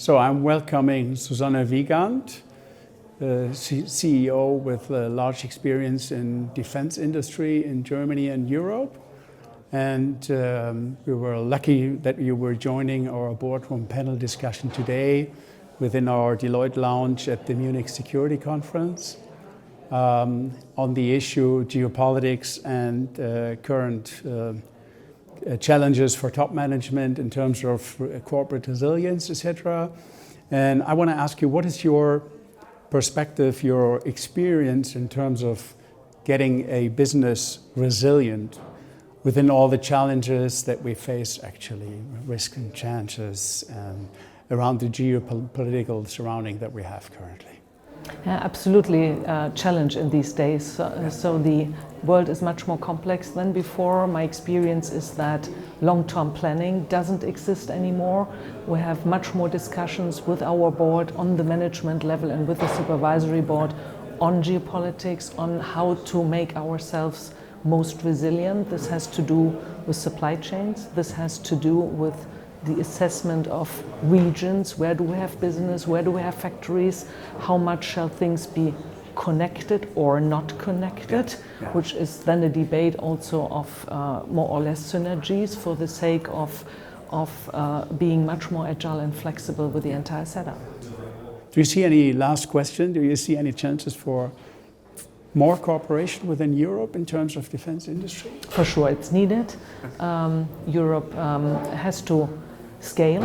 So I'm welcoming Susanne Wiegand, CEO with large experience in defense industry in Germany and Europe. And we were lucky that you were joining our boardroom panel discussion today within our Deloitte lounge at the Munich Security Conference on the issue geopolitics and current challenges for top management in terms of corporate resilience, etc. And I want to ask you, what is your perspective, your experience in terms of getting a business resilient within all the challenges that we face, actually, risk and challenges around the geopolitical surrounding that we have currently? Absolutely a challenge in these days. So the world is much more complex than before. My experience is that long-term planning doesn't exist anymore. We have much more discussions with our board on the management level and with the supervisory board on geopolitics, on how to make ourselves most resilient. This has to do with supply chains. This has to do with the assessment of regions. Where do we have business? Where do we have factories? How much shall things be connected or not connected? Which is then a debate also of more or less synergies for the sake of being much more agile and flexible with the entire setup. Do you see any, last question, do you see any chances for more cooperation within Europe in terms of defense industry? For sure, it's needed. Europe has to scale.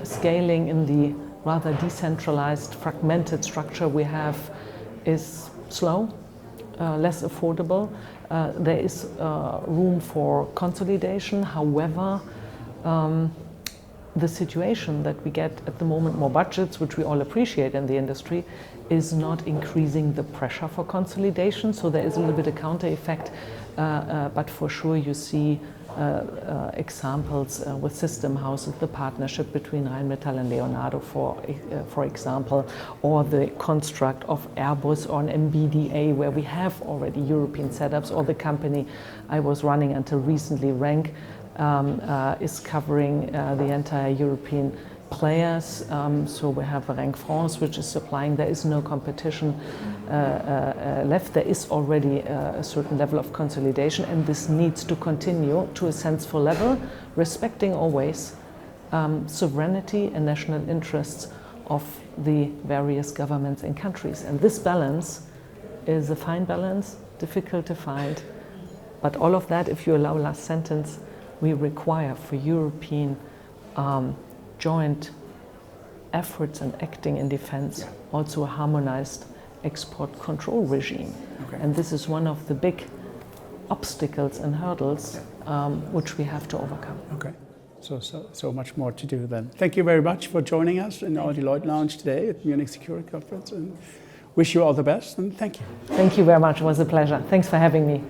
Scaling in the rather decentralized, fragmented structure we have is slow, less affordable. There is room for consolidation. However, the situation that we get at the moment, more budgets, which we all appreciate in the industry, is not increasing the pressure for consolidation. So there is a little bit of counter effect, but for sure you see examples with system houses, the partnership between Rheinmetall and Leonardo, for example, or the construct of Airbus or an MBDA, where we have already European setups, or the company I was running until recently, RANK, is covering the entire European players. So we have RANK France, which is supplying. There is no competition left. There is already a certain level of consolidation, and this needs to continue to a sensible level, respecting always sovereignty and national interests of the various governments and countries. And this balance is a fine balance, difficult to find. But all of that, if you allow last sentence, we require for European joint efforts and acting in defense, also a harmonized export control regime. And this is one of the big obstacles and hurdles which we have to overcome. Okay, so much more to do then. Thank you very much for joining us in our Deloitte lounge today at Munich Security Conference, and wish you all the best, and thank you. Thank you very much, it was a pleasure. Thanks for having me.